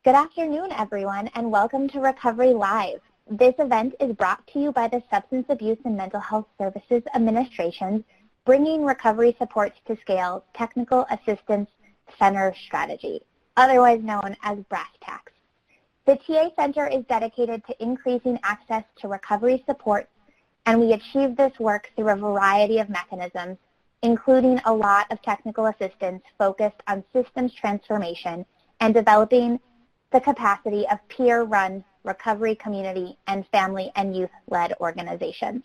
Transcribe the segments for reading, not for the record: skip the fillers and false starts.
Good afternoon, everyone, and welcome to Recovery Live. This event is brought to you by the Substance Abuse and Mental Health Services Administration, bringing recovery supports to scale Technical Assistance Center Strategy, otherwise known as BRASS TACS. The TA Center is dedicated to increasing access to recovery supports, and we achieve this work through a variety of mechanisms, including a lot of technical assistance focused on systems transformation and developing the capacity of peer-run recovery community and family and youth-led organizations.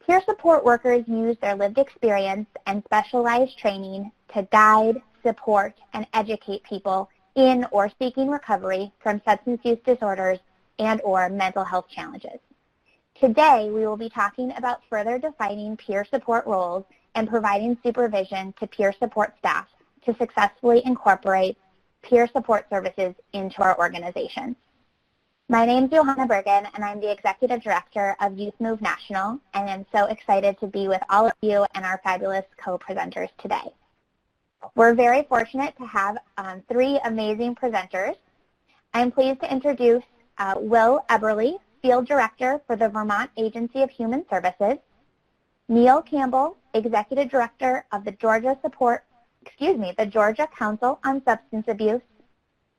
Peer support workers use their lived experience and specialized training to guide, support, and educate people in or seeking recovery from substance use disorders and or mental health challenges. Today, we will be talking about further defining peer support roles and providing supervision to peer support staff to successfully incorporate peer support services into our organizations. My name is Johanna Bergen, and I'm the Executive Director of Youth Move National, and I'm so excited to be with all of you and our fabulous co-presenters today. We're very fortunate to have three amazing presenters. I'm pleased to introduce Will Eberly, Field Director for the Vermont Agency of Human Services, Neil Campbell, Executive Director of the Georgia Council on Substance Abuse,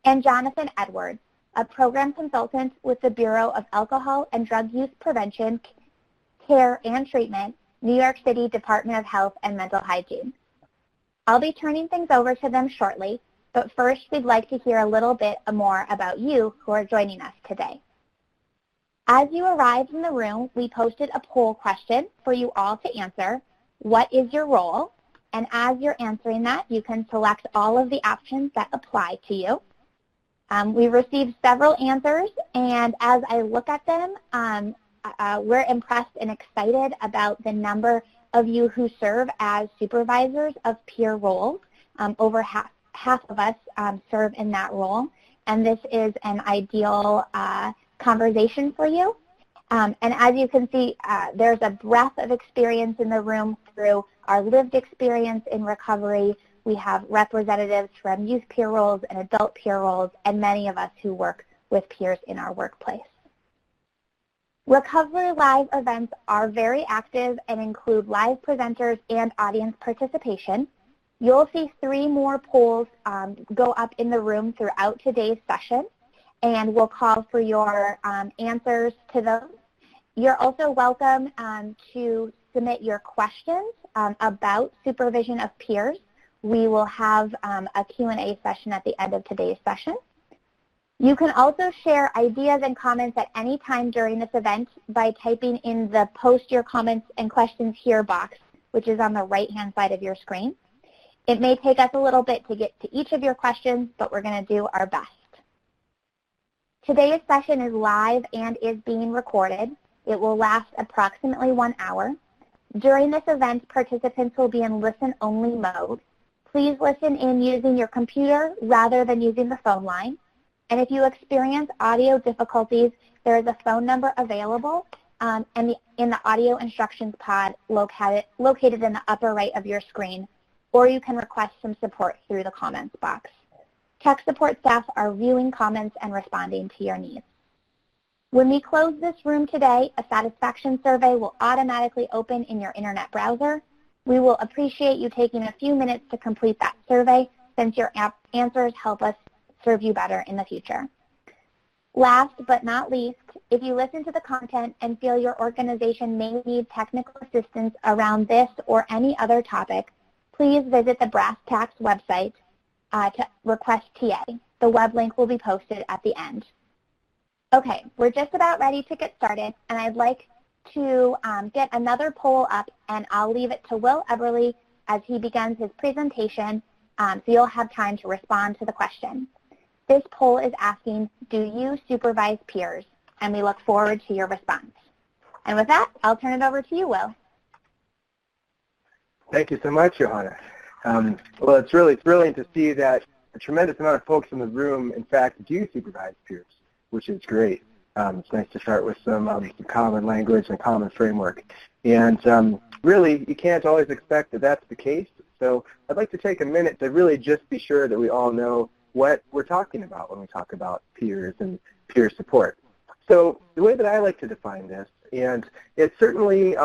and Jonathan Edwards, a program consultant with the Bureau of Alcohol and Drug Use Prevention, Care, and Treatment, New York City Department of Health and Mental Hygiene. I'll be turning things over to them shortly, but first we'd like to hear a little bit more about you who are joining us today. As you arrived in the room, we posted a poll question for you all to answer. What is your role? And as you're answering that, you can select all of the options that apply to you. We received several answers, and as I look at them, we're impressed and excited about the number of you who serve as supervisors of peer roles. Over half of us serve in that role, and this is an ideal conversation for you. And as you can see, there's a breadth of experience in the room through our lived experience in recovery. We have representatives from youth peer roles and adult peer roles, and many of us who work with peers in our workplace. Recovery Live events are very active and include live presenters and audience participation. You'll see 3 more polls go up in the room throughout today's session, and we'll call for your answers to those. You're also welcome to submit your questions about supervision of peers. We will have a Q&A session at the end of today's session. You can also share ideas and comments at any time during this event by typing in the Post Your Comments and Questions Here box, which is on the right-hand side of your screen. It may take us a little bit to get to each of your questions, but we're going to do our best. Today's session is live and is being recorded. It will last approximately 1 hour. During this event, participants will be in listen-only mode. Please listen in using your computer rather than using the phone line. And if you experience audio difficulties, there is a phone number available in the audio instructions pod located in the upper right of your screen, or you can request some support through the comments box. Tech support staff are viewing comments and responding to your needs. When we close this room today, a satisfaction survey will automatically open in your internet browser. We will appreciate you taking a few minutes to complete that survey, since your answers help us serve you better in the future. Last but not least, if you listen to the content and feel your organization may need technical assistance around this or any other topic, please visit the BRASS TACS website to request TA. The web link will be posted at the end. Okay, we're just about ready to get started, and I'd like to get another poll up, and I'll leave it to Will Eberly as he begins his presentation, so you'll have time to respond to the question. This poll is asking, do you supervise peers? And we look forward to your response. And with that, I'll turn it over to you, Will. Thank you so much, Johanna. Well, it's really thrilling to see that a tremendous amount of folks in the room, in fact, do supervise peers, which is great. It's nice to start with some common language and common framework. And really, you can't always expect that that's the case. So I'd like to take a minute to really just be sure that we all know, what we're talking about when we talk about peers and peer support. So the way that I like to define this, and it's certainly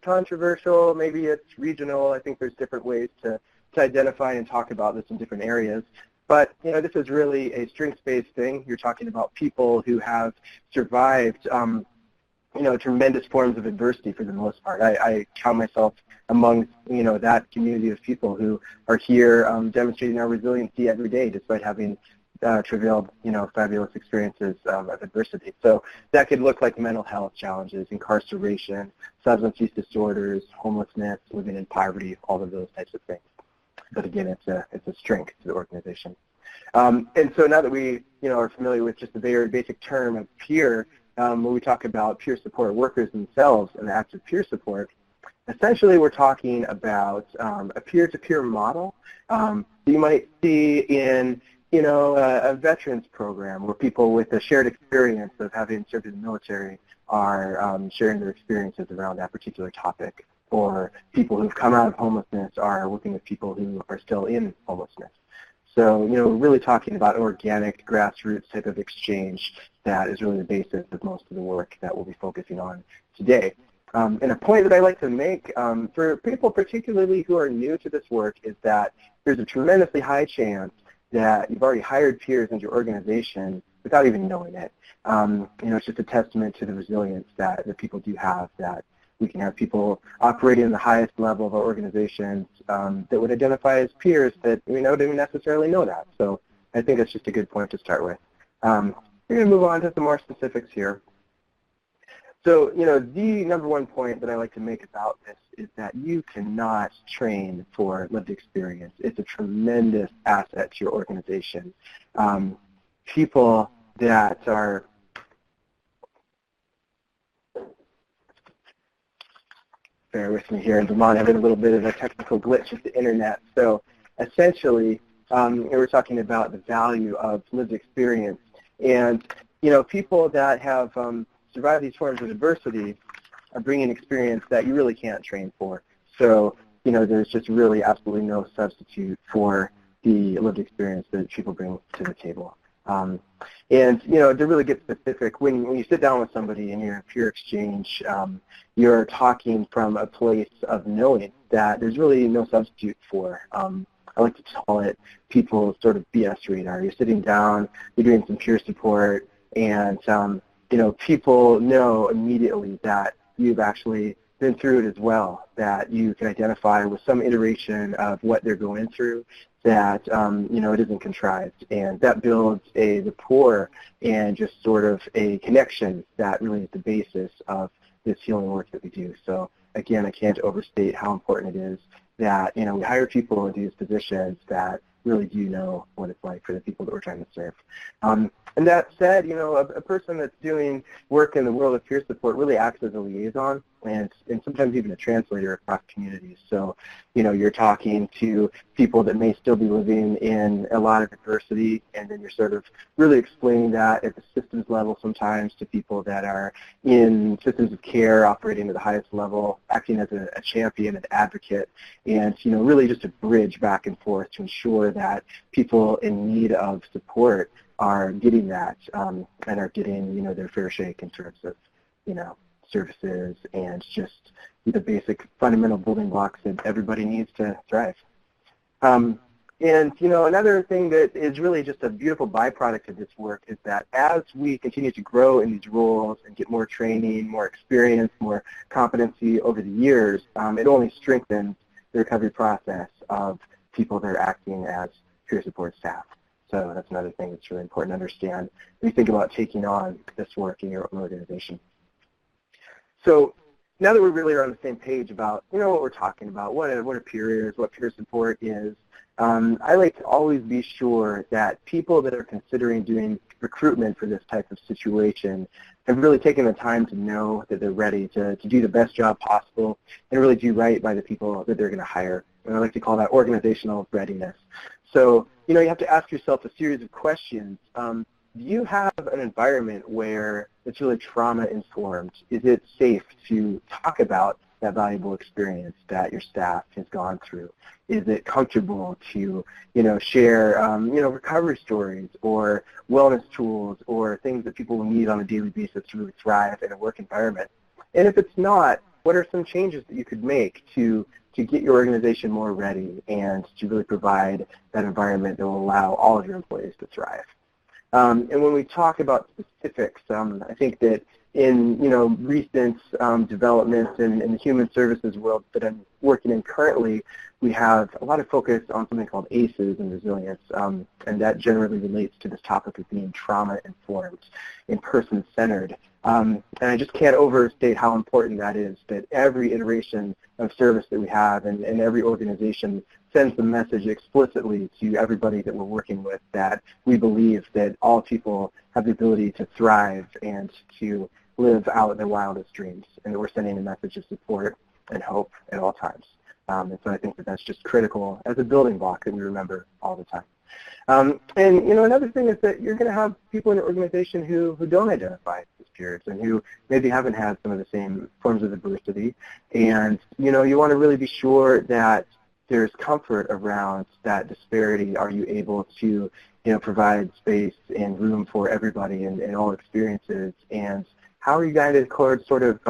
controversial, maybe it's regional, I think there's different ways to identify and talk about this in different areas. But this is really a strengths-based thing. You're talking about people who have survived tremendous forms of adversity for the most part. I count myself among that community of people who are here demonstrating our resiliency every day despite having travailed fabulous experiences of adversity. So that could look like mental health challenges, incarceration, substance use disorders, homelessness, living in poverty, all of those types of things. But again, it's a strength to the organization. And so now that we are familiar with just the very basic term of peer, when we talk about peer support workers themselves and the active peer support, essentially we're talking about a peer-to-peer model you might see in a veterans program where people with a shared experience of having served in the military are sharing their experiences around that particular topic, or people who've come out of homelessness are working with people who are still in homelessness. So, we're really talking about organic, grassroots type of exchange that is really the basis of most of the work that we'll be focusing on today. And a point that I like to make for people particularly who are new to this work is that there's a tremendously high chance that you've already hired peers into your organization without even knowing it. It's just a testament to the resilience that people do have, that we can have people operating in the highest level of our organizations that would identify as peers that we don't even necessarily know that. So I think that's just a good point to start with. We're going to move on to some more specifics here. So, the number one point that I like to make about this is that you cannot train for lived experience. It's a tremendous asset to your organization. People that are bear with me here in Vermont, having a little bit of a technical glitch with the internet. So essentially, we're talking about the value of lived experience. And, people that have survived these forms of adversity are bringing experience that you really can't train for. So, there's just really absolutely no substitute for the lived experience that people bring to the table. And, to really get specific, when you sit down with somebody in your peer exchange, you're talking from a place of knowing that there's really no substitute for, I like to call it people's sort of BS radar. You're sitting down, you're doing some peer support, and, people know immediately that you've actually been through it as well, that you can identify with some iteration of what they're going through, that, it isn't contrived. And that builds a rapport and just sort of a connection that really is the basis of this healing work that we do. So again, I can't overstate how important it is that, we hire people into these positions that really do know what it's like for the people that we're trying to serve. And that said, a person that's doing work in the world of peer support really acts as a liaison and sometimes even a translator across communities. So, you're talking to people that may still be living in a lot of adversity, and then you're sort of really explaining that at the systems level sometimes to people that are in systems of care operating at the highest level, acting as a champion, an advocate, and, really just a bridge back and forth to ensure that people in need of support are getting that and are getting, their fair shake in terms of, services and just the basic fundamental building blocks that everybody needs to thrive. And, another thing that is really just a beautiful byproduct of this work is that as we continue to grow in these roles and get more training, more experience, more competency over the years, it only strengthens the recovery process of people that are acting as peer support staff. So that's another thing that's really important to understand when you think about taking on this work in your own organization. So now that we really are on the same page about, what we're talking about, what a peer is, what peer support is, I like to always be sure that people that are considering doing recruitment for this type of situation have really taken the time to know that they're ready to do the best job possible and really do right by the people that they're going to hire. And I like to call that organizational readiness. So, you have to ask yourself a series of questions. Do you have an environment where it's really trauma-informed? Is it safe to talk about that valuable experience that your staff has gone through? Is it comfortable to, share, recovery stories or wellness tools or things that people will need on a daily basis to really thrive in a work environment? And if it's not, what are some changes that you could make to get your organization more ready and to really provide that environment that will allow all of your employees to thrive? And when we talk about specifics, I think that in recent developments in the human services world that I'm working in currently, we have a lot of focus on something called ACEs and resilience, and that generally relates to this topic of being trauma-informed and person-centered. And I just can't overstate how important that is, that every iteration of service that we have and every organization sends the message explicitly to everybody that we're working with that we believe that all people have the ability to thrive and to live out their wildest dreams, and that we're sending a message of support and hope at all times. And so I think that that's just critical as a building block that we remember all the time. And another thing is that you're going to have people in your organization who don't identify as peers and who maybe haven't had some of the same forms of adversity. And you want to really be sure that there's comfort around that disparity. Are you able to provide space and room for everybody and all experiences? And how are you going to sort of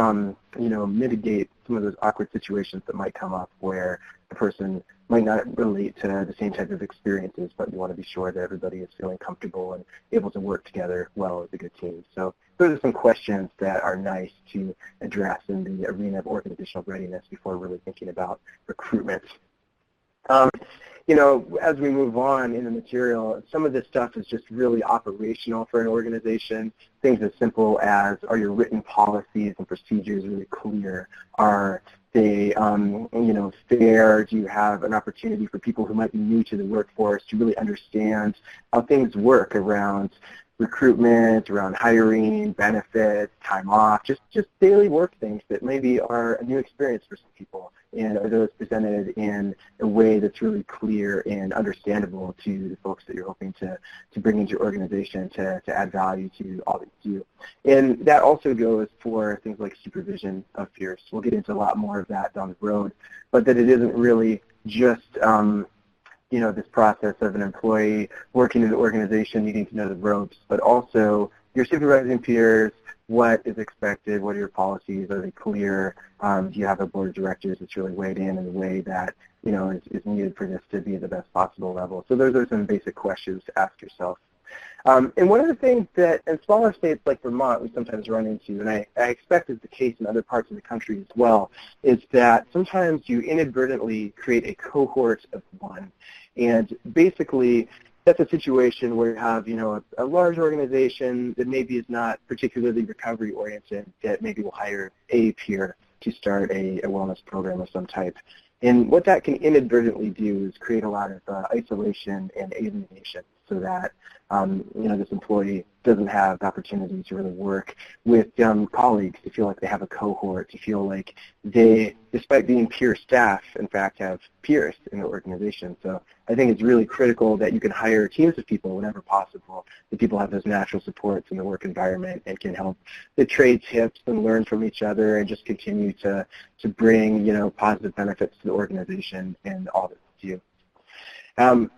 mitigate some of those awkward situations that might come up where the person might not relate to the same type of experiences, but you want to be sure that everybody is feeling comfortable and able to work together well as a good team. So those are some questions that are nice to address in the arena of organizational readiness before really thinking about recruitment. As we move on in the material, some of this stuff is just really operational for an organization. Things as simple as, are your written policies and procedures really clear? Are they, fair? Do you have an opportunity for people who might be new to the workforce to really understand how things work around recruitment, around hiring, benefits, time off, just daily work things that maybe are a new experience for some people, and are those presented in a way that's really clear and understandable to the folks that you're hoping to bring into your organization to add value to all that you do. And that also goes for things like supervision of peers. We'll get into a lot more of that down the road, but that it isn't really just this process of an employee working in the organization, needing to know the ropes, but also your supervising peers, what is expected, what are your policies, are they clear, do you have a board of directors that's really weighed in a way that is needed for this to be at the best possible level. So those are some basic questions to ask yourself. And one of the things that in smaller states like Vermont we sometimes run into, and I expect is the case in other parts of the country as well, is that sometimes you inadvertently create a cohort of one. And basically that's a situation where you have a large organization that maybe is not particularly recovery oriented, that maybe will hire a peer to start a wellness program of some type. And what that can inadvertently do is create a lot of isolation and alienation, so that this employee doesn't have the opportunity to really work with colleagues, to feel like they have a cohort, to feel like they, despite being peer staff, in fact have peers in the organization. So I think it's really critical that you can hire teams of people whenever possible, that people have those natural supports in the work environment and can help to trade tips and learn from each other and just continue to bring positive benefits to the organization and all that you do.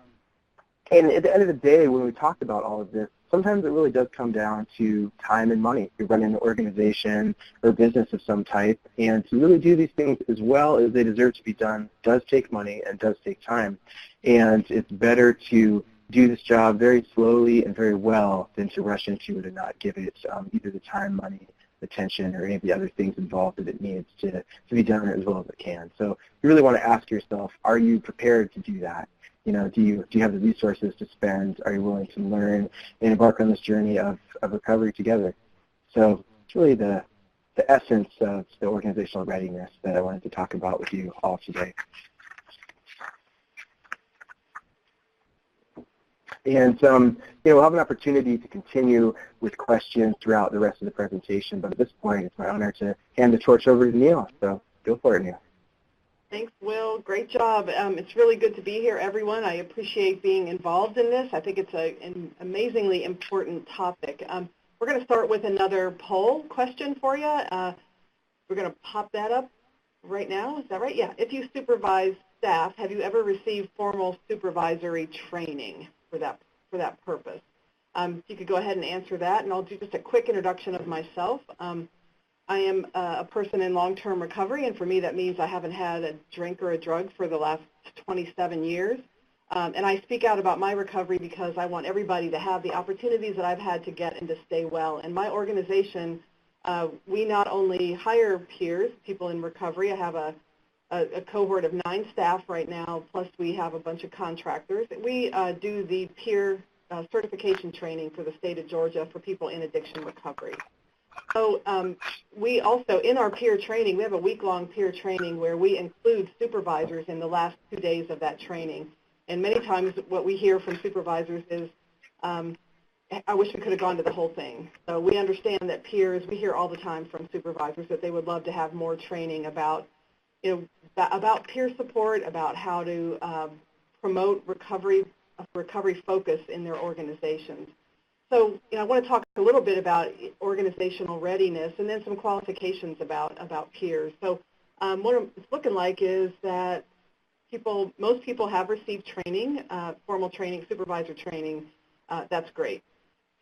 And at the end of the day, when we talked about all of this, sometimes it really does come down to time and money. You're running an organization or business of some type, and to really do these things as well as they deserve to be done does take money and does take time. And it's better to do this job very slowly and very well than to rush into it and not give it either the time, money, attention, or any of the other things involved that it needs to be done as well as it can. So you really want to ask yourself, are you prepared to do that? Do you have the resources to spend? Are you willing to learn and embark on this journey of recovery together? So it's really the essence of the organizational readiness that I wanted to talk about with you all today. And we'll have an opportunity to continue with questions throughout the rest of the presentation, but at this point it's my honor to hand the torch over to Neil. So go for it, Neil. Thanks, Will. Great job. It's really good to be here, everyone. I appreciate being involved in this. I think it's an amazingly important topic. We're going to start with another poll question for you. We're going to pop that up right now. Is that right? Yeah. If you supervise staff, have you ever received formal supervisory training for that purpose? If you could go ahead and answer that, and I'll do just a quick introduction of myself. I am a person in long-term recovery, and for me that means I haven't had a drink or a drug for the last 27 years. And I speak out about my recovery because I want everybody to have the opportunities that I've had to get and to stay well. And my organization, we not only hire peers, people in recovery. I have a cohort of 9 staff right now, plus we have a bunch of contractors. We do the peer certification training for the state of Georgia for people in addiction recovery. So we also, in our peer training, we have a week-long peer training where we include supervisors in the last 2 days of that training. And many times what we hear from supervisors is, I wish we could have gone to the whole thing. So we understand that peers, we hear all the time from supervisors that they would love to have more training about, about peer support, about how to promote recovery focus in their organizations. So, I want to talk a little bit about organizational readiness and then some qualifications about peers. So what it's looking like is that most people have received training, formal training, supervisor training. That's great.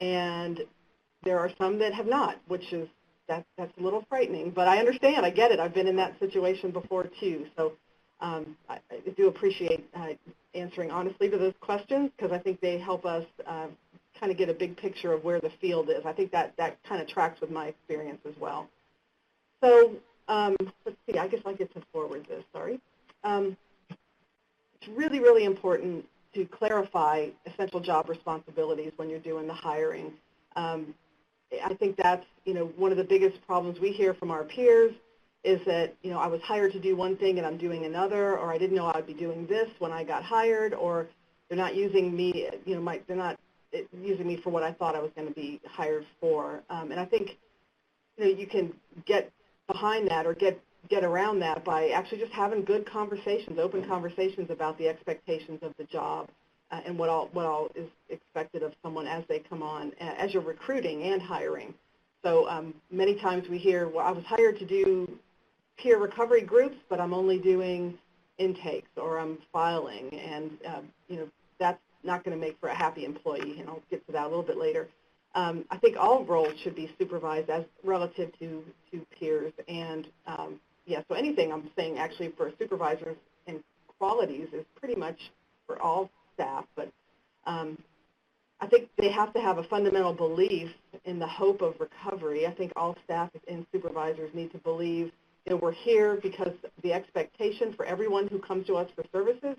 And there are some that have not, which is, that's a little frightening. But I understand. I get it. I've been in that situation before, too. So I do appreciate answering honestly to those questions because I think they help us kind of get a big picture of where the field is. I think that kind of tracks with my experience as well. So let's see. I guess I get to forward this. Sorry. It's really, really important to clarify essential job responsibilities when you're doing the hiring. I think that's, one of the biggest problems we hear from our peers is that, I was hired to do one thing and I'm doing another, or I didn't know I'd be doing this when I got hired, or they're not using me, they're not using me for what I thought I was going to be hired for. And I think, you can get behind that or get around that by actually just having good conversations, open conversations about the expectations of the job and what all is expected of someone as they come on, as you're recruiting and hiring. So many times we hear, well, I was hired to do peer recovery groups, but I'm only doing intakes or I'm filing, and that's not going to make for a happy employee, and I'll get to that a little bit later. I think all roles should be supervised as relative to peers, and so anything I'm saying actually for supervisors and qualities is pretty much for all staff, but I think they have to have a fundamental belief in the hope of recovery. I think all staff and supervisors need to believe we're here because the expectation for everyone who comes to us for services,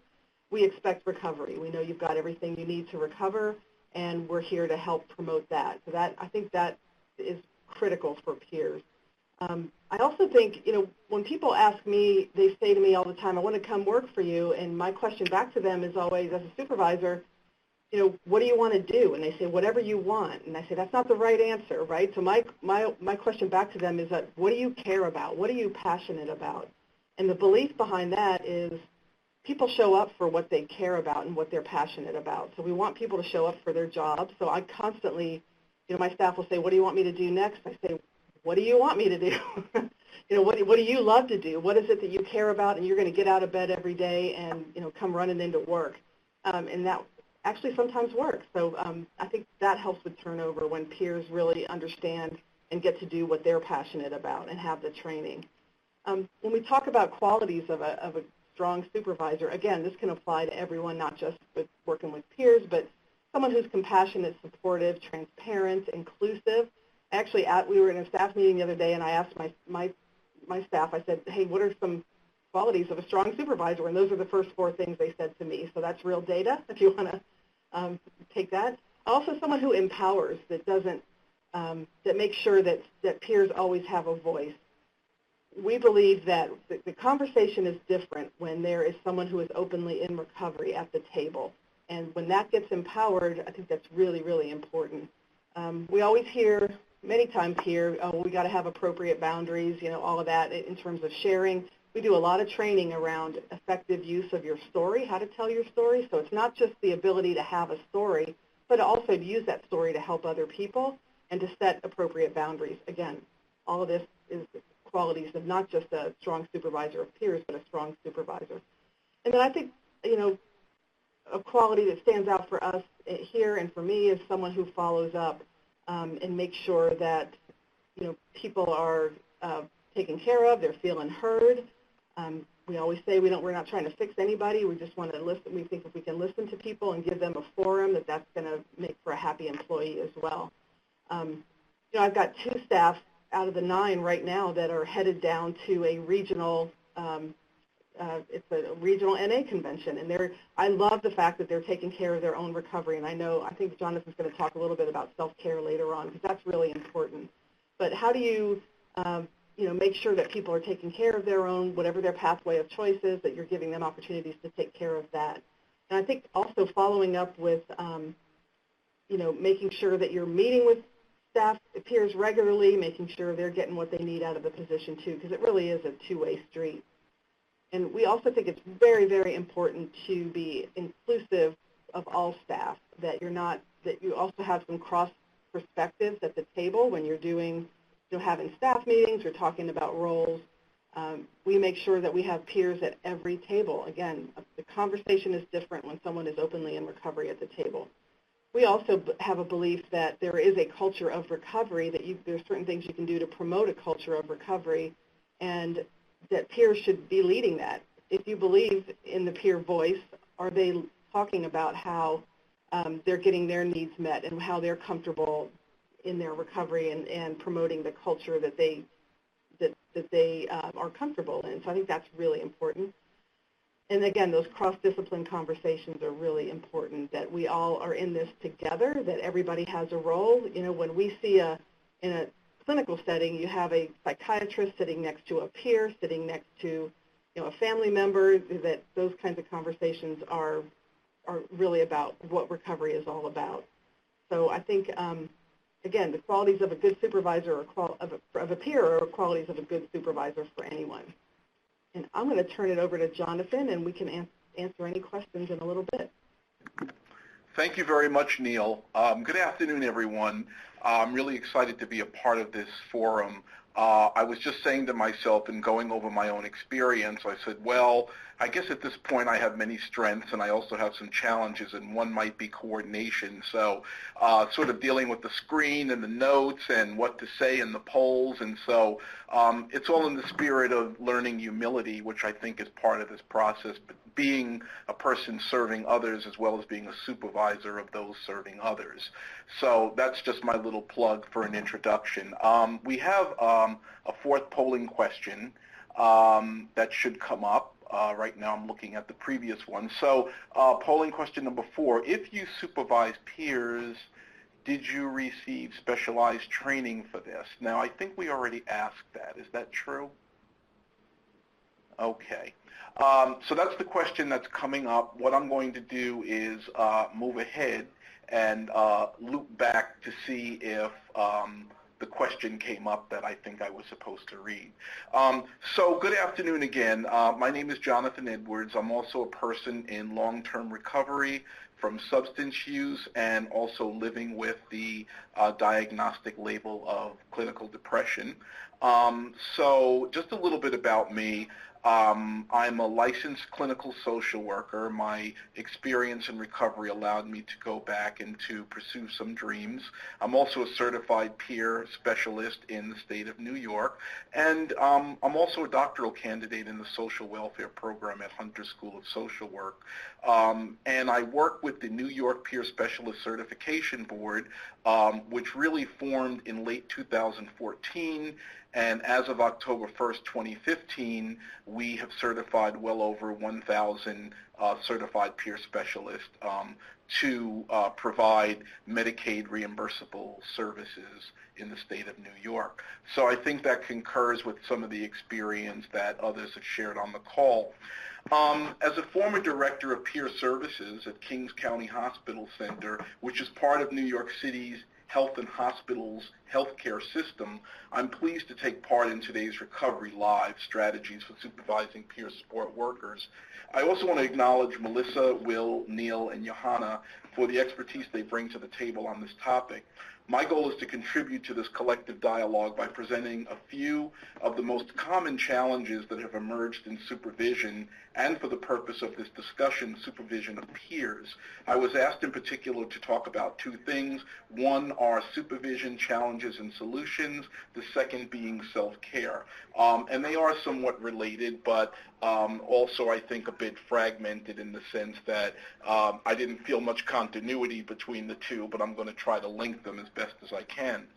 we expect recovery. We know you've got everything you need to recover, and we're here to help promote that. So I think that is critical for peers. I also think, when people ask me, they say to me all the time, I want to come work for you, and my question back to them is always, as a supervisor, what do you want to do? And they say, whatever you want. And I say, that's not the right answer, right? So my question back to them is that, what do you care about? What are you passionate about? And the belief behind that is people show up for what they care about and what they're passionate about. So we want people to show up for their jobs. So I constantly, my staff will say, what do you want me to do next? I say, what do you want me to do? What do you love to do? What is it that you care about and you're going to get out of bed every day and, come running into work? And that actually sometimes works. So I think that helps with turnover when peers really understand and get to do what they're passionate about and have the training. When we talk about qualities of a strong supervisor, again, this can apply to everyone, not just with working with peers, but someone who's compassionate, supportive, transparent, inclusive. Actually, we were in a staff meeting the other day, and I asked my staff, I said, hey, what are some qualities of a strong supervisor? And those are the first 4 things they said to me. So that's real data, if you want to take that. Also, someone who empowers, that doesn't, that makes sure that peers always have a voice. We believe that the conversation is different when there is someone who is openly in recovery at the table. And when that gets empowered, I think that's really, really important. We always hear, many times here, we got to have appropriate boundaries, all of that in terms of sharing. We do a lot of training around effective use of your story, how to tell your story. So it's not just the ability to have a story, but also to use that story to help other people and to set appropriate boundaries. Again, all of this is qualities of not just a strong supervisor of peers, but a strong supervisor. And then I think, a quality that stands out for us here and for me is someone who follows up and makes sure that, people are taken care of, they're feeling heard. We always say we're not trying to fix anybody. We just want to listen. We think if we can listen to people and give them a forum, that's going to make for a happy employee as well. I've got 2 staff out of the 9 right now that are headed down to a regional, it's a regional NA convention, and I love the fact that they're taking care of their own recovery. And I think Jonathan's going to talk a little bit about self-care later on, because that's really important. But how do you make sure that people are taking care of their own, whatever their pathway of choice is, that you're giving them opportunities to take care of that. And I think also following up with, making sure that you're meeting with staff peers regularly, making sure they're getting what they need out of the position too, because it really is a two-way street. And we also think it's very, very important to be inclusive of all staff, that you also have some cross perspectives at the table when you're doing, having staff meetings or talking about roles. We make sure that we have peers at every table. Again, the conversation is different when someone is openly in recovery at the table. We also have a belief that there is a culture of recovery, that there's certain things you can do to promote a culture of recovery, and that peers should be leading that. If you believe in the peer voice, are they talking about how they're getting their needs met and how they're comfortable in their recovery and promoting the culture that they are comfortable in? So I think that's really important. And again, those cross-discipline conversations are really important, that we all are in this together, that everybody has a role. When we see in a clinical setting, you have a psychiatrist sitting next to a peer, sitting next to a family member, that those kinds of conversations are really about what recovery is all about. So I think, again, the qualities of a good supervisor or of a peer are qualities of a good supervisor for anyone. And I'm going to turn it over to Jonathan, and we can answer any questions in a little bit. Thank you very much, Neil. Good afternoon, everyone. I'm really excited to be a part of this forum. I was just saying to myself and going over my own experience, I said, well, I guess at this point I have many strengths and I also have some challenges, and one might be coordination. So sort of dealing with the screen and the notes and what to say in the polls. And so it's all in the spirit of learning humility, which I think is part of this process, but being a person serving others as well as being a supervisor of those serving others. So that's just my little plug for an introduction. We have a 4th polling question that should come up. Right now I'm looking at the previous one. So polling question number 4, if you supervise peers, did you receive specialized training for this? Now, I think we already asked that. Is that true? Okay. So that's the question that's coming up. What I'm going to do is move ahead and loop back to see if the question came up that I think I was supposed to read. So good afternoon again. My name is Jonathan Edwards. I'm also a person in long-term recovery from substance use and also living with the diagnostic label of clinical depression. So just a little bit about me. I'm a licensed clinical social worker. My experience in recovery allowed me to go back and to pursue some dreams. I'm also a certified peer specialist in the state of New York, and I'm also a doctoral candidate in the social welfare program at Hunter School of Social Work. And I work with the New York Peer Specialist Certification Board, which really formed in late 2014. And as of October 1st, 2015, we have certified well over 1,000 certified peer specialists to provide Medicaid reimbursable services in the state of New York. So I think that concurs with some of the experience that others have shared on the call. As a former director of peer services at Kings County Hospital Center, which is part of New York City's Health and Hospitals healthcare system, I'm pleased to take part in today's Recovery Live Strategies for Supervising Peer Support Workers. I also want to acknowledge Melissa, Will, Neil, and Johanna for the expertise they bring to the table on this topic. My goal is to contribute to this collective dialogue by presenting a few of the most common challenges that have emerged in supervision, and for the purpose of this discussion, supervision of peers. I was asked in particular to talk about two things. One are supervision challenges and solutions, the second being self-care. And they are somewhat related, but also I think a bit fragmented in the sense that I didn't feel much continuity between the two, but I'm going to try to link them as best as I can.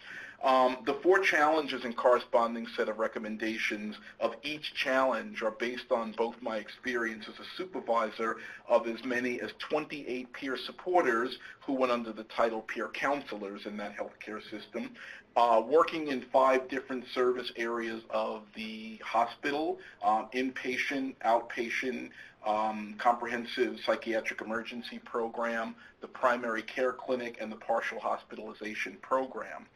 The four challenges and corresponding set of recommendations of each challenge are based on both my experience as a supervisor of as many as 28 peer supporters who went under the title peer counselors in that healthcare system, working in 5 different service areas of the hospital, inpatient, outpatient, comprehensive psychiatric emergency program, the primary care clinic, and the partial hospitalization program.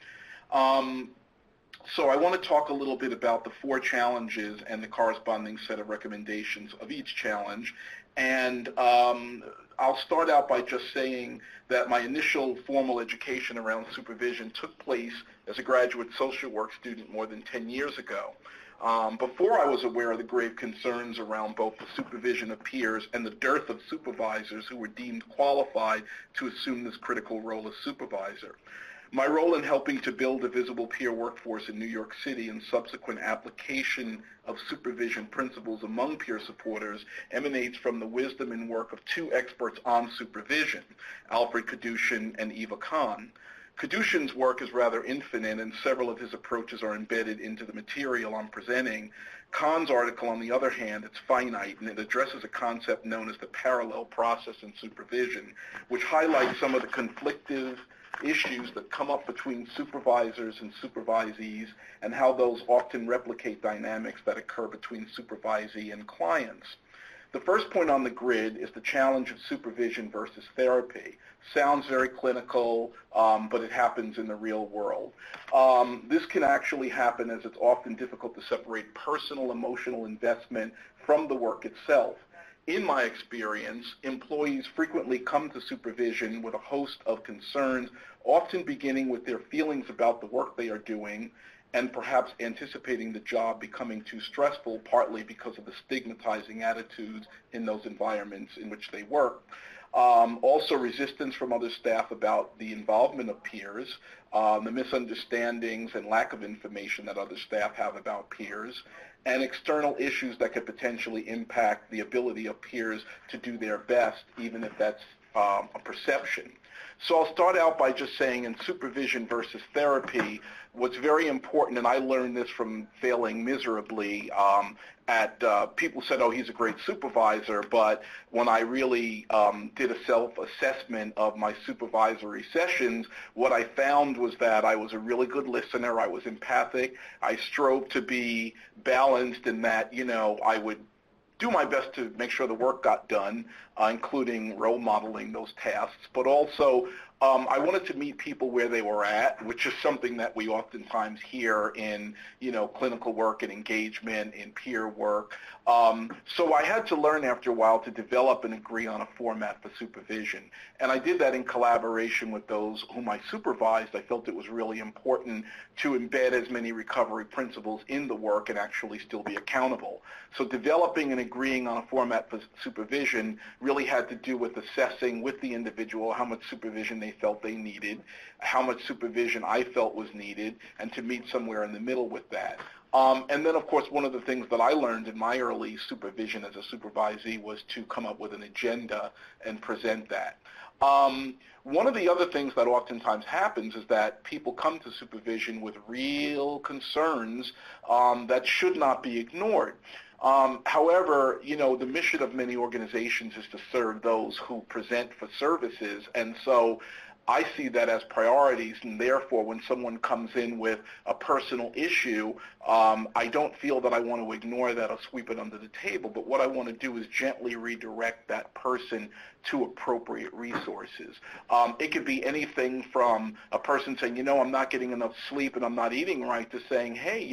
So I want to talk a little bit about the 4 challenges and the corresponding set of recommendations of each challenge. And I'll start out by just saying that my initial formal education around supervision took place as a graduate social work student more than 10 years ago. Before I was aware of the grave concerns around both the supervision of peers and the dearth of supervisors who were deemed qualified to assume this critical role as supervisor. My role in helping to build a visible peer workforce in New York City and subsequent application of supervision principles among peer supporters emanates from the wisdom and work of 2 experts on supervision, Alfred Kadushin and Eva Kahn. Kadushin's work is rather infinite, and several of his approaches are embedded into the material I'm presenting. Kahn's article, on the other hand, it's finite, and it addresses a concept known as the parallel process in supervision, which highlights some of the conflictive issues that come up between supervisors and supervisees and how those often replicate dynamics that occur between supervisee and clients. The first point on the grid is the challenge of supervision versus therapy. Sounds very clinical, but it happens in the real world. This can actually happen as it's often difficult to separate personal emotional investment from the work itself. In my experience, employees frequently come to supervision with a host of concerns, often beginning with their feelings about the work they are doing and perhaps anticipating the job becoming too stressful, partly because of the stigmatizing attitudes in those environments in which they work. Also resistance from other staff about the involvement of peers, the misunderstandings and lack of information that other staff have about peers, and external issues that could potentially impact the ability of peers to do their best, even if that's a perception. So I'll start out by just saying in supervision versus therapy, what's very important, and I learned this from failing miserably people said, oh, he's a great supervisor, but when I really did a self-assessment of my supervisory sessions, what I found was that I was a really good listener, I was empathic, I strove to be balanced in that, I would do my best to make sure the work got done, including role modeling those tasks, but also I wanted to meet people where they were at, which is something that we oftentimes hear in, clinical work and engagement, in peer work. So I had to learn after a while to develop and agree on a format for supervision. And I did that in collaboration with those whom I supervised. I felt it was really important to embed as many recovery principles in the work and actually still be accountable. So developing and agreeing on a format for supervision really had to do with assessing with the individual how much supervision they felt they needed, how much supervision I felt was needed, and to meet somewhere in the middle with that. And then, of course, one of the things that I learned in my early supervision as a supervisee was to come up with an agenda and present that. One of the other things that oftentimes happens is that people come to supervision with real concerns that should not be ignored. However, the mission of many organizations is to serve those who present for services, and so I see that as priorities, and therefore when someone comes in with a personal issue, I don't feel that I want to ignore that or sweep it under the table, but what I want to do is gently redirect that person to appropriate resources. It could be anything from a person saying, I'm not getting enough sleep and I'm not eating right, to saying, hey,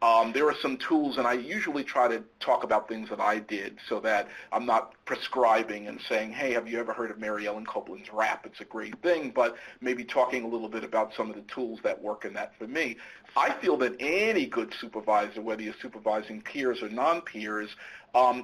There are some tools, and I usually try to talk about things that I did so that I'm not prescribing and saying, hey, have you ever heard of Mary Ellen Copeland's rap? It's a great thing, but maybe talking a little bit about some of the tools that work in that for me. I feel that any good supervisor, whether you're supervising peers or non-peers,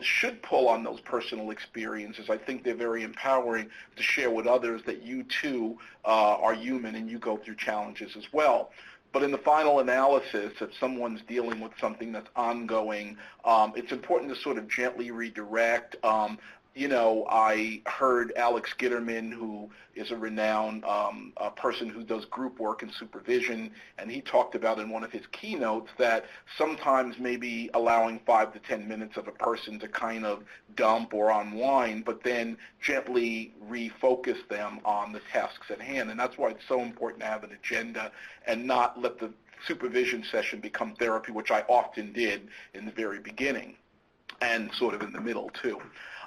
should pull on those personal experiences. I think they're very empowering to share with others that you too are human and you go through challenges as well. But in the final analysis, if someone's dealing with something that's ongoing, it's important to sort of gently redirect. I heard Alex Gitterman, who is a renowned person who does group work and supervision, and he talked about in one of his keynotes that sometimes maybe allowing 5 to 10 minutes of a person to kind of dump or unwind, but then gently refocus them on the tasks at hand. And that's why it's so important to have an agenda and not let the supervision session become therapy, which I often did in the very beginning and sort of in the middle too.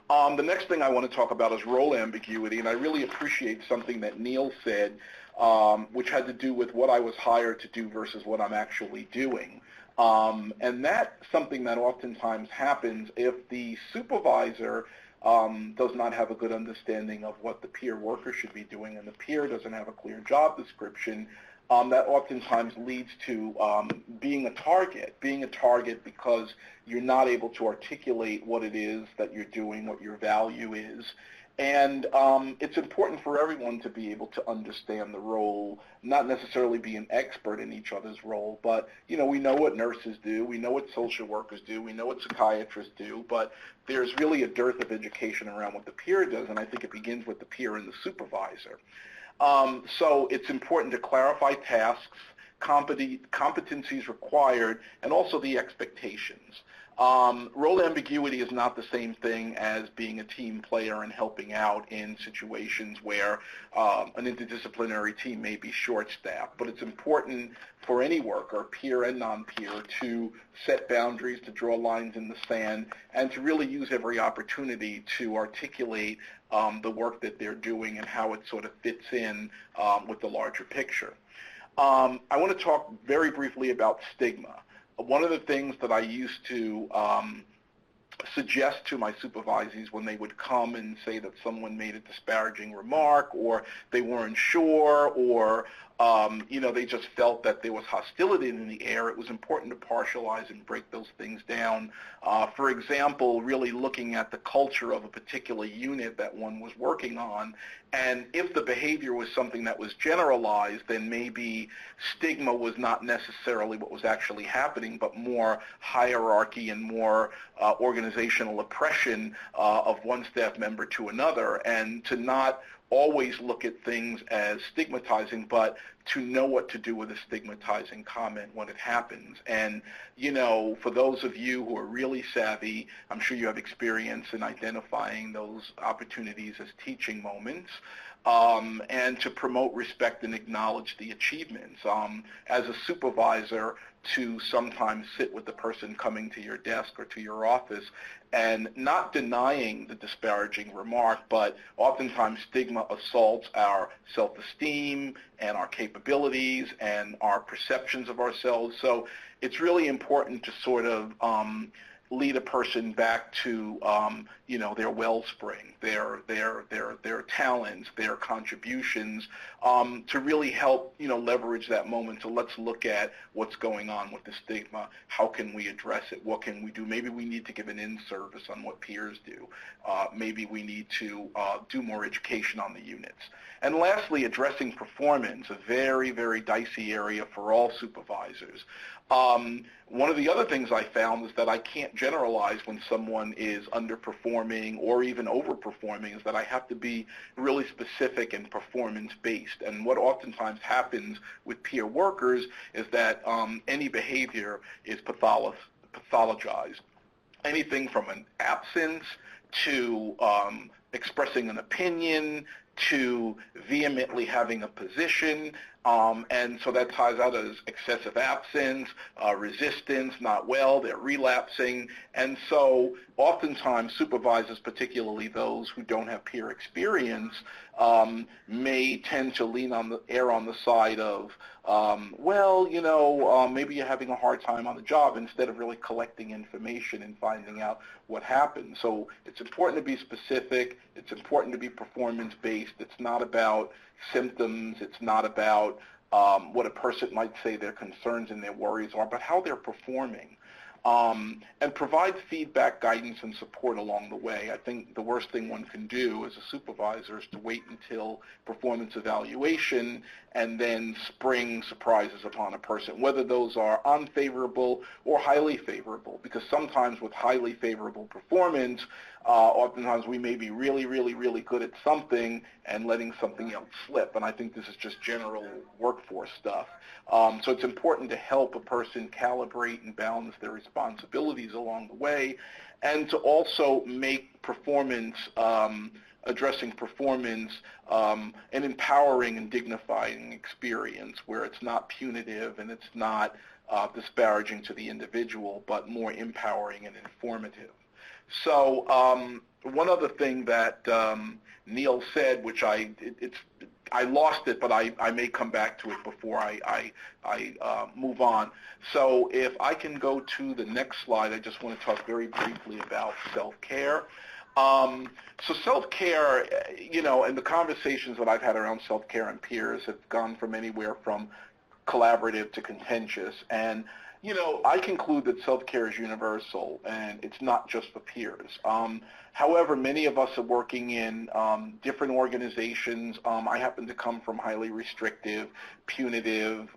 The next thing I want to talk about is role ambiguity, and I really appreciate something that Neil said, which had to do with what I was hired to do versus what I'm actually doing. And that's something that oftentimes happens if the supervisor does not have a good understanding of what the peer worker should be doing, and the peer doesn't have a clear job description. That oftentimes leads to being a target because you're not able to articulate what it is that you're doing, what your value is. And it's important for everyone to be able to understand the role, not necessarily be an expert in each other's role, but we know what nurses do, we know what social workers do, we know what psychiatrists do, but there's really a dearth of education around what the peer does, and I think it begins with the peer and the supervisor. So it's important to clarify tasks, competencies required, and also the expectations. Role ambiguity is not the same thing as being a team player and helping out in situations where an interdisciplinary team may be short-staffed. But it's important for any worker, peer and non-peer, to set boundaries, to draw lines in the sand, and to really use every opportunity to articulate the work that they're doing and how it sort of fits in with the larger picture. I want to talk very briefly about stigma. One of the things that I used to suggest to my supervisees when they would come and say that someone made a disparaging remark, or they weren't sure, or they just felt that there was hostility in the air, it was important to partialize and break those things down. For example, really looking at the culture of a particular unit that one was working on, and if the behavior was something that was generalized, then maybe stigma was not necessarily what was actually happening, but more hierarchy and more organizational oppression of one staff member to another, and to not always look at things as stigmatizing, but to know what to do with a stigmatizing comment when it happens. And, for those of you who are really savvy, I'm sure you have experience in identifying those opportunities as teaching moments, and to promote respect and acknowledge the achievements. As a supervisor, to sometimes sit with the person coming to your desk or to your office and not denying the disparaging remark, but oftentimes stigma assaults our self-esteem and our capabilities and our perceptions of ourselves. So it's really important to sort of lead a person back to their wellspring, their talents, their contributions, to really help leverage that moment. So let's look at what's going on with the stigma. How can we address it? What can we do? Maybe we need to give an in-service on what peers do. Maybe we need to do more education on the units. And lastly, addressing performance, a very, very dicey area for all supervisors. One of the other things I found is that I can't generalize when someone is underperforming or even overperforming, is that I have to be really specific and performance-based. And what oftentimes happens with peer workers is that any behavior is pathologized. Anything from an absence to expressing an opinion to vehemently having a position, And so that ties out as excessive absence, resistance, not well, they're relapsing. And so oftentimes supervisors, particularly those who don't have peer experience, may tend to err on the side of, maybe you're having a hard time on the job, instead of really collecting information and finding out what happened. So it's important to be specific. It's important to be performance-based. It's not about symptoms. It's not about what a person might say their concerns and their worries are, but how they're performing. And provide feedback, guidance, and support along the way. I think the worst thing one can do as a supervisor is to wait until performance evaluation and then spring surprises upon a person, whether those are unfavorable or highly favorable, because sometimes with highly favorable performance, oftentimes we may be really, really, really good at something and letting something else slip, and I think this is just general workforce stuff. So it's important to help a person calibrate and balance their responsibilities along the way, and to also make performance, addressing performance, an empowering and dignifying experience where it's not punitive and it's not disparaging to the individual, but more empowering and informative. So one other thing that Neil said, which I lost it, but I may come back to it before I move on. So if I can go to the next slide, I just want to talk very briefly about self-care. So self-care, and the conversations that I've had around self-care and peers have gone from anywhere from collaborative to contentious. And I conclude that self-care is universal, and it's not just for peers. However, many of us are working in different organizations. I happen to come from highly restrictive, punitive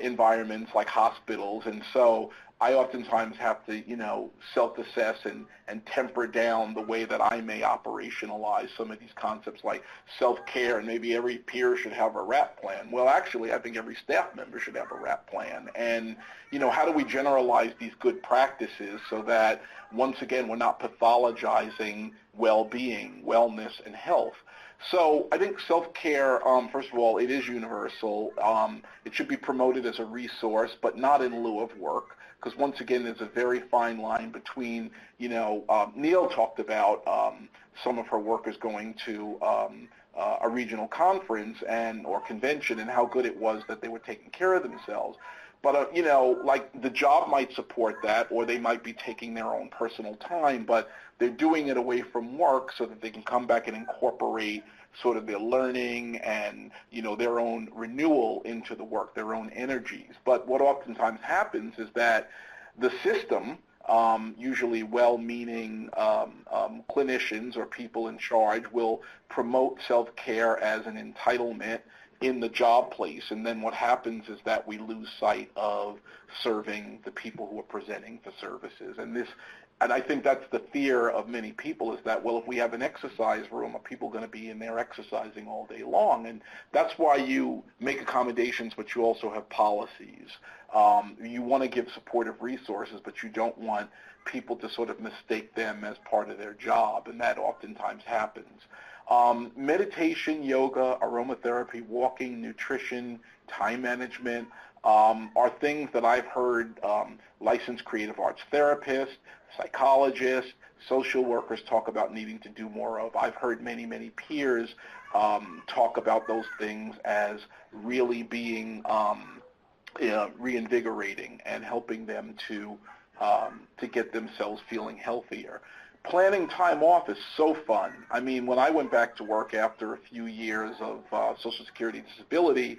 environments like hospitals, and so I oftentimes have to, self-assess and temper down the way that I may operationalize some of these concepts like self-care, and maybe every peer should have a RAP plan. Well, actually, I think every staff member should have a RAP plan. And, how do we generalize these good practices so that, once again, we're not pathologizing well-being, wellness, and health? So I think self-care, first of all, it is universal. It should be promoted as a resource, but not in lieu of work. Because once again, there's a very fine line between, Neil talked about some of her workers going to a regional conference or convention, and how good it was that they were taking care of themselves. But, like the job might support that, or they might be taking their own personal time, but they're doing it away from work so that they can come back and incorporate sort of their learning and, their own renewal into the work, their own energies. But what oftentimes happens is that the system, usually well-meaning clinicians or people in charge, will promote self-care as an entitlement in the job place, and then what happens is that we lose sight of serving the people who are presenting the services. And I think that's the fear of many people, is that, well, if we have an exercise room, are people going to be in there exercising all day long? And that's why you make accommodations, but you also have policies. You want to give supportive resources, but you don't want people to sort of mistake them as part of their job, and that oftentimes happens. Meditation, yoga, aromatherapy, walking, nutrition, time management are things that I've heard licensed creative arts therapists, psychologists, social workers talk about needing to do more of. I've heard many, many peers talk about those things as really being reinvigorating and helping them to get themselves feeling healthier. Planning time off is so fun. I mean, when I went back to work after a few years of Social Security disability,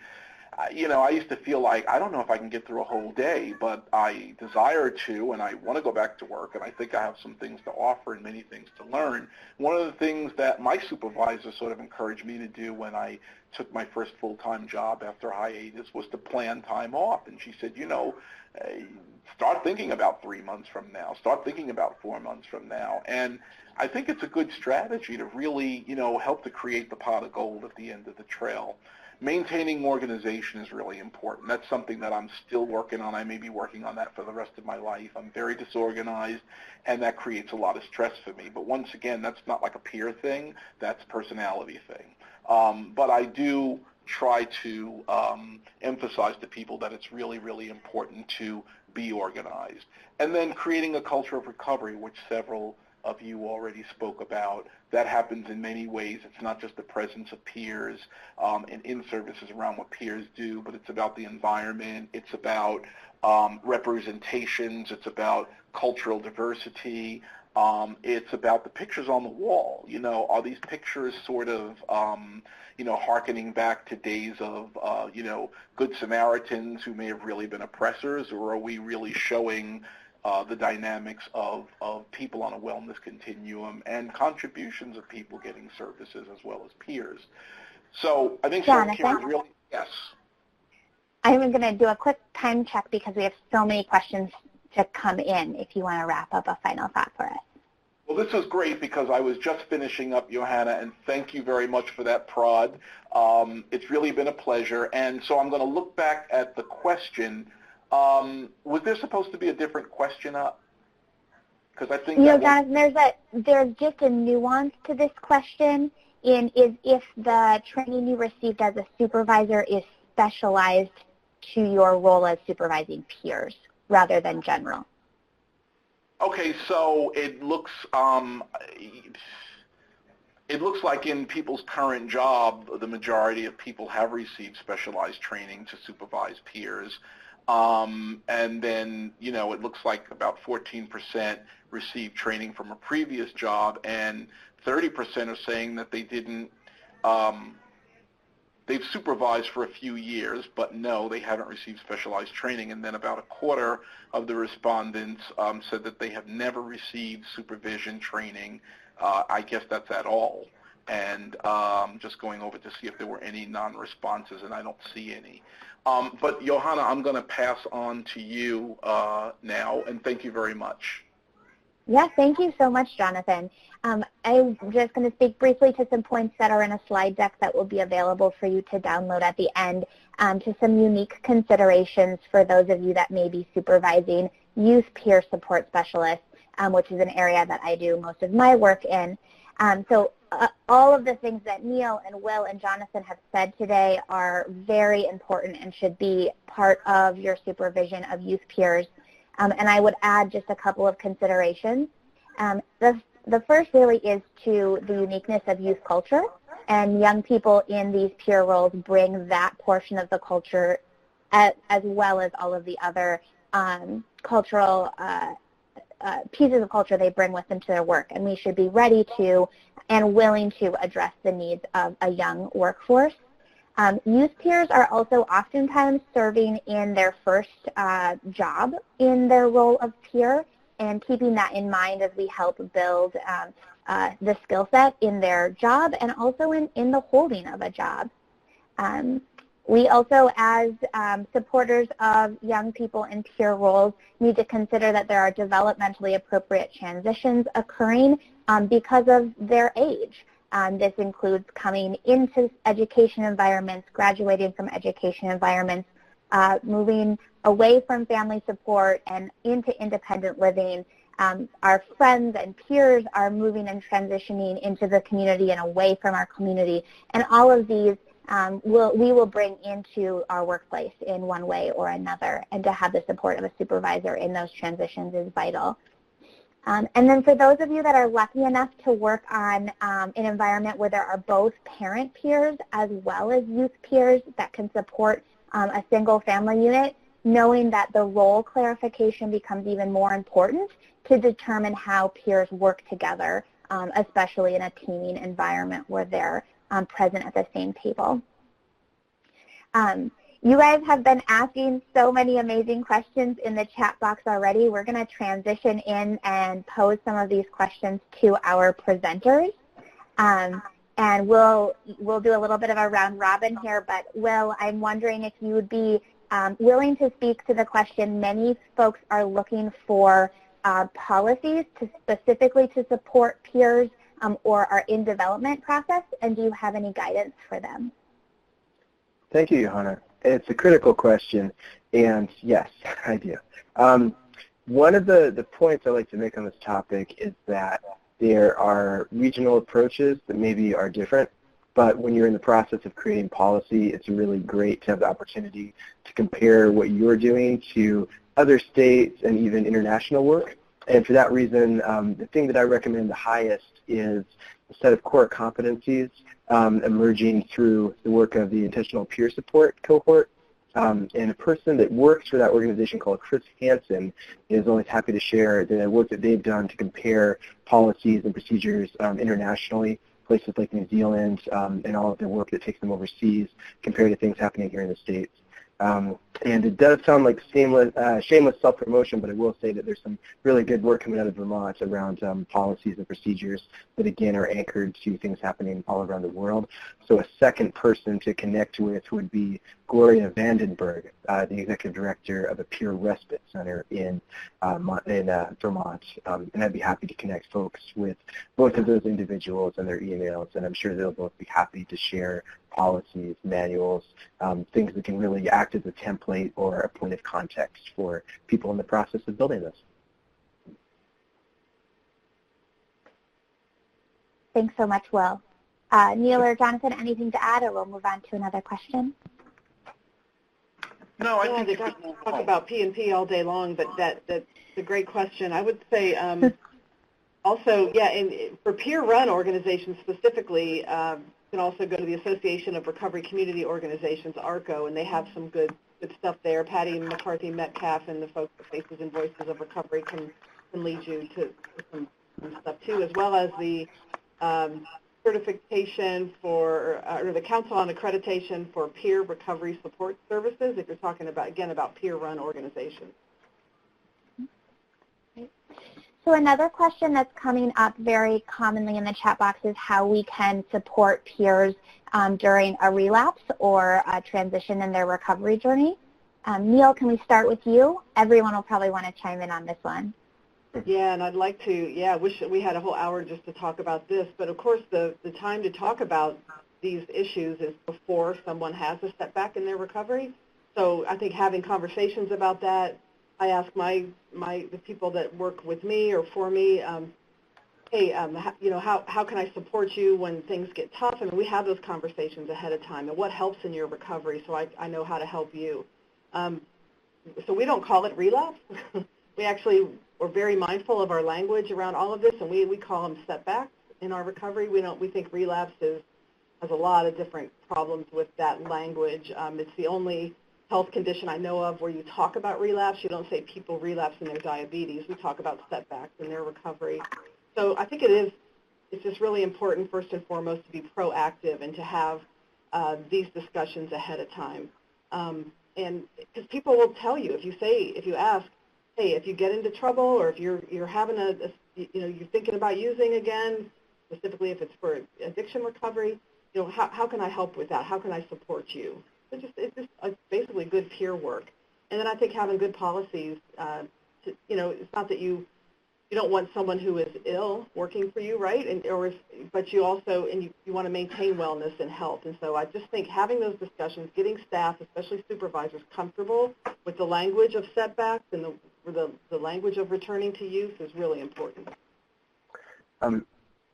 I used to feel like, I don't know if I can get through a whole day, but I desire to, and I want to go back to work, and I think I have some things to offer and many things to learn. One of the things that my supervisor sort of encouraged me to do when I took my first full-time job after hiatus was to plan time off. And she said, start thinking about 3 months from now. Start thinking about 4 months from now. And I think it's a good strategy to really, help to create the pot of gold at the end of the trail. Maintaining organization is really important. That's something that I'm still working on. I may be working on that for the rest of my life. I'm very disorganized, and that creates a lot of stress for me. But once again, that's not like a peer thing. That's a personality thing. But I do try to emphasize to people that it's really, really important to be organized. And then creating a culture of recovery, which several of you already spoke about. That happens in many ways. It's not just the presence of peers and in-services around what peers do, but it's about the environment. It's about representations. It's about cultural diversity. It's about the pictures on the wall. You know, are these pictures sort of, you know, hearkening back to days of, you know, Good Samaritans who may have really been oppressors, or are we really showing the dynamics of people on a wellness continuum and contributions of people getting services as well as peers? So I think self-care is really, yes. I'm going to do a quick time check because we have so many questions to come in if you want to wrap up a final thought for us. Well, this is great because I was just finishing up, Johanna, and thank you very much for that prod. It's really been a pleasure. And so I'm going to look back at the question. Was there supposed to be a different question up? Because I think Jonathan, there's just a nuance to this question is if the training you received as a supervisor is specialized to your role as supervising peers rather than general. Okay, so it looks like in people's current job, the majority of people have received specialized training to supervise peers. And then, you know, it looks like about 14% received training from a previous job, and 30% are saying that they didn't, they've supervised for a few years, but no, they haven't received specialized training. And then about a quarter of the respondents said that they have never received supervision training. I guess that's at all. And just going over to see if there were any non-responses, and I don't see any. But Johanna, I'm going to pass on to you now, and thank you very much. Yeah, thank you so much, Jonathan. I'm just going to speak briefly to some points that are in a slide deck that will be available for you to download at the end, to some unique considerations for those of you that may be supervising youth peer support specialists, which is an area that I do most of my work in. All of the things that Neil and Will and Jonathan have said today are very important and should be part of your supervision of youth peers. And I would add just a couple of considerations. The first really is to the uniqueness of youth culture, and young people in these peer roles bring that portion of the culture as well as all of the other cultural pieces of culture they bring with them to their work, and we should be ready to and willing to address the needs of a young workforce. Youth peers are also oftentimes serving in their first job in their role of peer, and keeping that in mind as we help build the skill set in their job and also in the holding of a job. We also, as supporters of young people in peer roles, need to consider that there are developmentally appropriate transitions occurring because of their age. This includes coming into education environments, graduating from education environments, moving away from family support and into independent living. Our friends and peers are moving and transitioning into the community and away from our community. And all of these we will bring into our workplace in one way or another, and to have the support of a supervisor in those transitions is vital. And then for those of you that are lucky enough to work on an environment where there are both parent peers as well as youth peers that can support a single family unit, knowing that the role clarification becomes even more important to determine how peers work together, especially in a teaming environment where they're present at the same table. You guys have been asking so many amazing questions in the chat box already. We're going to transition in and pose some of these questions to our presenters. And we'll do a little bit of a round robin here, but Will, I'm wondering if you would be willing to speak to the question. Many folks are looking for policies specifically to support peers or are in development process, and do you have any guidance for them? Thank you, Johanna. It's a critical question, and yes, I do. One of the points I like to make on this topic is that there are regional approaches that maybe are different But when you're in the process of creating policy, it's really great to have the opportunity to compare what you're doing to other states and even international work. And for that reason, the thing that I recommend the highest is a set of core competencies emerging through the work of the intentional peer support cohort. And a person that works for that organization called Chris Hansen is always happy to share the work that they've done to compare policies and procedures internationally, places like New Zealand, and all of the work that takes them overseas compared to things happening here in the States. And it does sound like shameless self-promotion, but I will say that there's some really good work coming out of Vermont around policies and procedures that, again, are anchored to things happening all around the world. So a second person to connect with would be Gloria Vandenberg, the executive director of a peer respite center in Vermont. And I'd be happy to connect folks with both of those individuals and their emails, and I'm sure they'll both be happy to share policies, manuals, things that can really act as a template or a point of context for people in the process of building this. Thanks so much, Will. Neil or Jonathan, anything to add, or we'll move on to another question? No, I think they talk about P&P all day long, but that's a great question. I would say also, for peer-run organizations specifically, you can also go to the Association of Recovery Community Organizations, ARCO, and they have some good stuff there. Patty McCarthy Metcalf and the folks at Faces and Voices of Recovery can lead you to some stuff too, as well as the certification for, or the Council on Accreditation for Peer Recovery Support Services, if you're talking about, again, about peer-run organizations. So another question that's coming up very commonly in the chat box is how we can support peers during a relapse or a transition in their recovery journey. Neil, can we start with you? Everyone will probably want to chime in on this one. Yeah, and I'd like to, I wish that we had a whole hour just to talk about this, but of course the time to talk about these issues is before someone has a setback in their recovery. So I think having conversations about that, I ask the people that work with me or for me, hey, how can I support you when things get tough? I mean, we have those conversations ahead of time, and what helps in your recovery, so I know how to help you. So we don't call it relapse. We actually are very mindful of our language around all of this, and we call them setbacks in our recovery. We think relapse has a lot of different problems with that language. It's the only health condition I know of where you talk about relapse. You don't say people relapse in their diabetes. We talk about setbacks in their recovery. So I think it's just really important, first and foremost, to be proactive and to have these discussions ahead of time. And because people will tell you, if you ask, hey, if you get into trouble or if you're having you're thinking about using again, specifically if it's for addiction recovery, how can I help with that? How can I support you? It's just basically good peer work. And then I think having good policies, it's not that you don't want someone who is ill working for you, right? But you also, you want to maintain wellness and health. And so I just think having those discussions, getting staff, especially supervisors, comfortable with the language of setbacks and the language of returning to use is really important.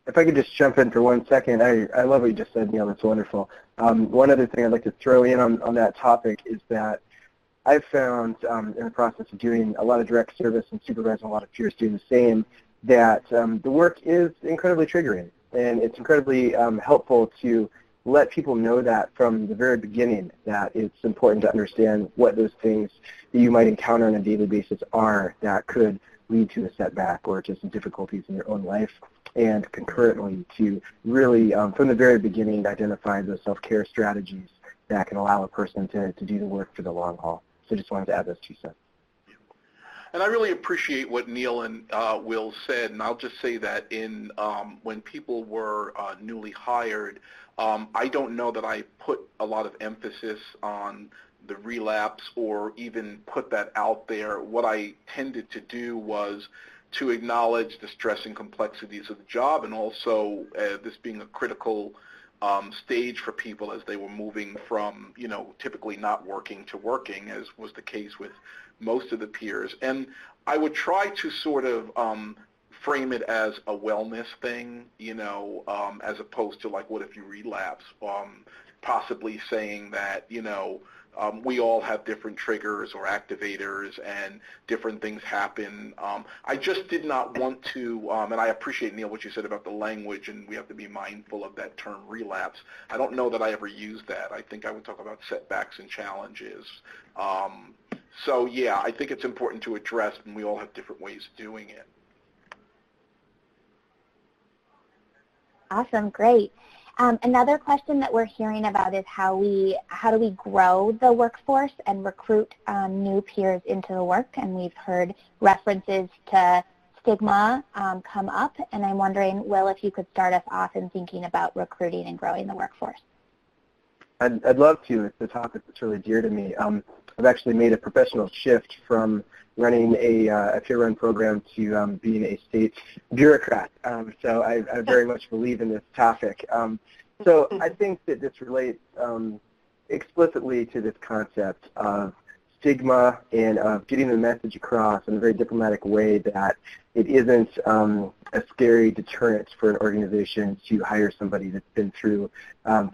If I could just jump in for 1 second, I love what you just said, Neil. That's wonderful. One other thing I'd like to throw in on that topic is that I've found in the process of doing a lot of direct service and supervising a lot of peers doing the same, that the work is incredibly triggering, and it's incredibly helpful to let people know that from the very beginning, that it's important to understand what those things that you might encounter on a daily basis are that could lead to a setback or to some difficulties in your own life, and concurrently to really, from the very beginning, identify those self-care strategies that can allow a person to do the work for the long haul. So just wanted to add those 2 cents. And I really appreciate what Neil and Will said, and I'll just say that when people were newly hired, I don't know that I put a lot of emphasis on the relapse or even put that out there. What I tended to do was to acknowledge the stress and complexities of the job, and also this being a critical stage for people as they were moving from, typically not working to working, as was the case with most of the peers. And I would try to sort of frame it as a wellness thing, as opposed to like, what if you relapse? Possibly saying that, we all have different triggers or activators and different things happen. I just did not want to, and I appreciate, Neil, what you said about the language, and we have to be mindful of that term relapse. I don't know that I ever used that. I think I would talk about setbacks and challenges. So yeah, I think it's important to address, and we all have different ways of doing it. Awesome, great. Another question that we're hearing about is how do we grow the workforce and recruit new peers into the work, and we've heard references to stigma come up, and I'm wondering, Will, if you could start us off in thinking about recruiting and growing the workforce. I'd love to. It's a topic that's really dear to me. I've actually made a professional shift from running a peer-run program to being a state bureaucrat. So I very much believe in this topic. So I think that this relates explicitly to this concept of stigma and of getting the message across in a very diplomatic way that it isn't a scary deterrent for an organization to hire somebody that's been through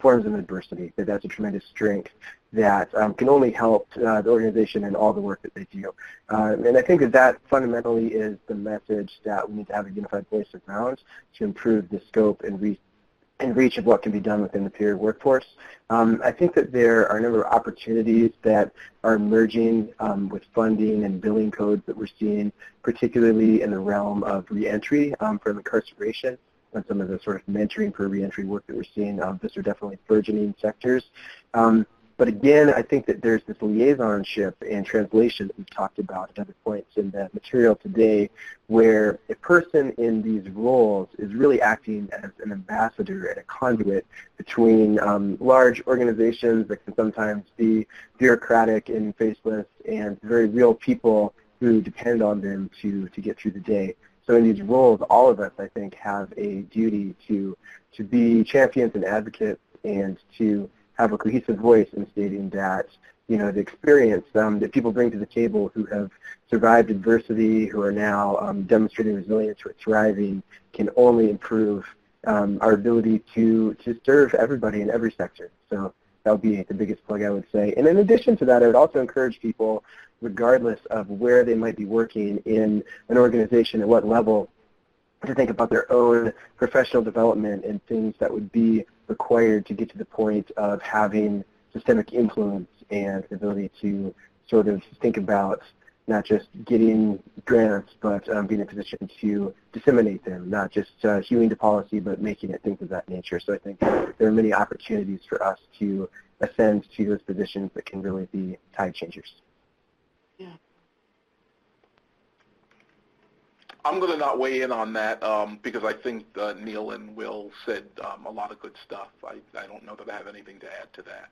forms of adversity, that that's a tremendous strength that can only help the organization and all the work that they do. And I think that that fundamentally is the message that we need to have a unified voice around to improve the scope and reach of what can be done within the peer workforce. I think that there are a number of opportunities that are emerging with funding and billing codes that we're seeing, particularly in the realm of reentry from incarceration and some of the sort of mentoring for reentry work that we're seeing. Those are definitely burgeoning sectors. But again, I think that there's this liaisonship and translation that we've talked about at other points in the material today, where a person in these roles is really acting as an ambassador and a conduit between large organizations that can sometimes be bureaucratic and faceless and very real people who depend on them to get through the day. So in these roles, all of us, I think, have a duty to be champions and advocates and to have a cohesive voice in stating that, the experience that people bring to the table who have survived adversity, who are now demonstrating resilience, who are thriving, can only improve our ability to serve everybody in every sector. So that would be the biggest plug, I would say. And in addition to that, I would also encourage people, regardless of where they might be working in an organization, at what level, to think about their own professional development and things that would be required to get to the point of having systemic influence and the ability to sort of think about not just getting grants, but being in a position to disseminate them, not just hewing to policy, but making it, things of that nature. So I think there are many opportunities for us to ascend to those positions that can really be tide changers. Yeah. I'm going to not weigh in on that because I think Neil and Will said a lot of good stuff. I don't know that I have anything to add to that.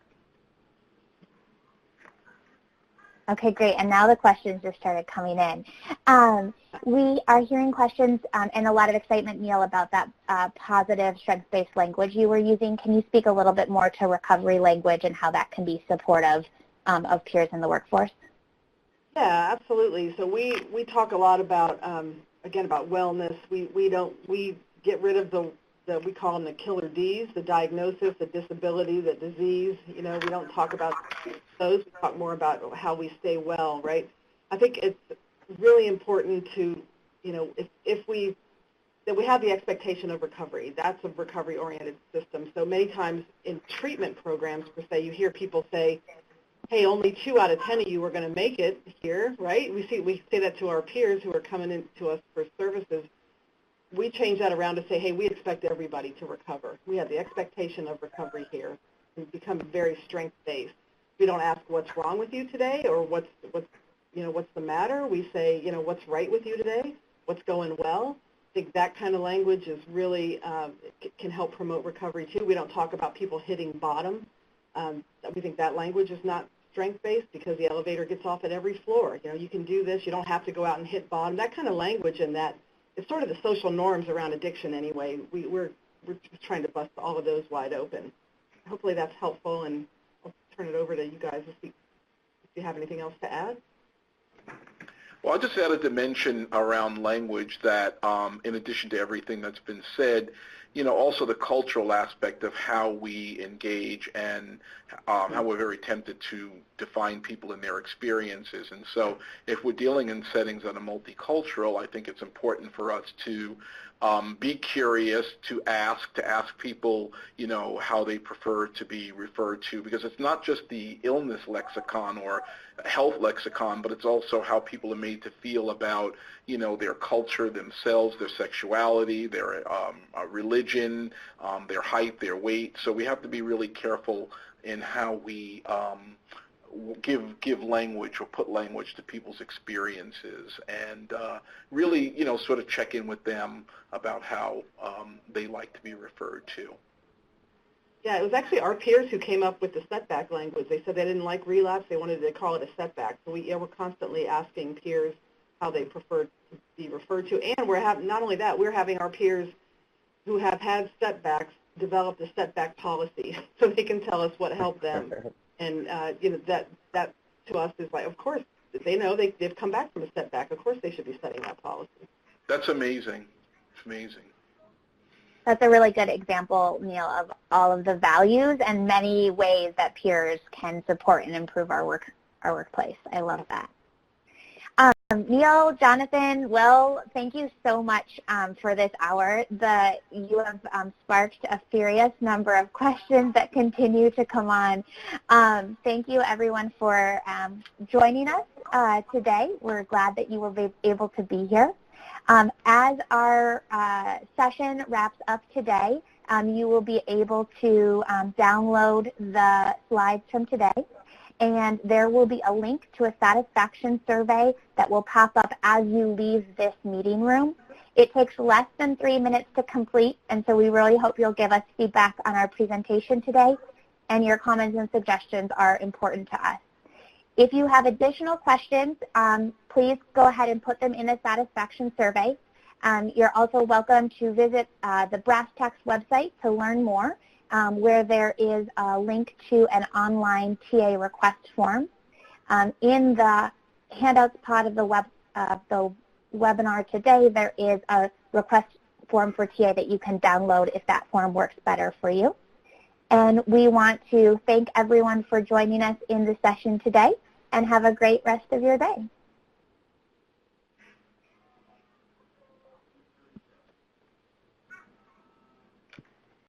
Okay, great. And now the questions just started coming in. We are hearing questions and a lot of excitement, Neil, about that positive strengths-based language you were using. Can you speak a little bit more to recovery language and how that can be supportive of peers in the workforce? Yeah, absolutely. So we talk a lot about, again, about wellness. We get rid of we call them the killer Ds, the diagnosis, the disability, the disease. We don't talk about those. We talk more about how we stay well, right? I think it's really important to, if we have the expectation of recovery. That's a recovery-oriented system. So many times in treatment programs, per se, you hear people say, hey, only 2 out of 10 of you are going to make it here, right? We say that to our peers who are coming in to us for services. We change that around to say, hey, we expect everybody to recover. We have the expectation of recovery here. We become very strength-based. We don't ask what's wrong with you today or what's the matter. We say, what's right with you today, what's going well. I think that kind of language is really can help promote recovery too. We don't talk about people hitting bottom. We think that language is not strength-based because the elevator gets off at every floor. You can do this. You don't have to go out and hit bottom. That kind of language and that it's sort of the social norms around addiction anyway. We're just trying to bust all of those wide open. Hopefully that's helpful, and I'll turn it over to you guys if you have anything else to add. Well, I'll just add a dimension around language that, in addition to everything that's been said, also the cultural aspect of how we engage and how we're very tempted to define people and their experiences. And so if we're dealing in settings that are multicultural, I think it's important for us to be curious, to ask people, how they prefer to be referred to, because it's not just the illness lexicon or health lexicon, but it's also how people are made to feel about, their culture, themselves, their sexuality, their religion, their height, their weight. So we have to be really careful in how we give language or put language to people's experiences, and really, sort of check in with them about how they like to be referred to. Yeah, it was actually our peers who came up with the setback language. They said they didn't like relapse. They wanted to call it a setback. So we're constantly asking peers how they prefer to be referred to. And not only that, we're having our peers who have had setbacks develop a setback policy so they can tell us what helped them. And, that to us is like, of course, they know they've come back from a setback. Of course they should be setting that policy. That's amazing. It's amazing. That's a really good example, Neil, of all of the values and many ways that peers can support and improve our workplace. I love that. Neil, Jonathan, Will, thank you so much for this hour. You have sparked a furious number of questions that continue to come on. Thank you, everyone, for joining us today. We're glad that you will be able to be here. As our session wraps up today, you will be able to download the slides from today, and there will be a link to a satisfaction survey that will pop up as you leave this meeting room. It takes less than 3 minutes to complete, and so we really hope you'll give us feedback on our presentation today, and your comments and suggestions are important to us. If you have additional questions, please go ahead and put them in the satisfaction survey. You're also welcome to visit the Brass Tacks website to learn more, where there is a link to an online TA request form. In the handouts pod of the webinar today, there is a request form for TA that you can download if that form works better for you. And we want to thank everyone for joining us in the session today, and have a great rest of your day.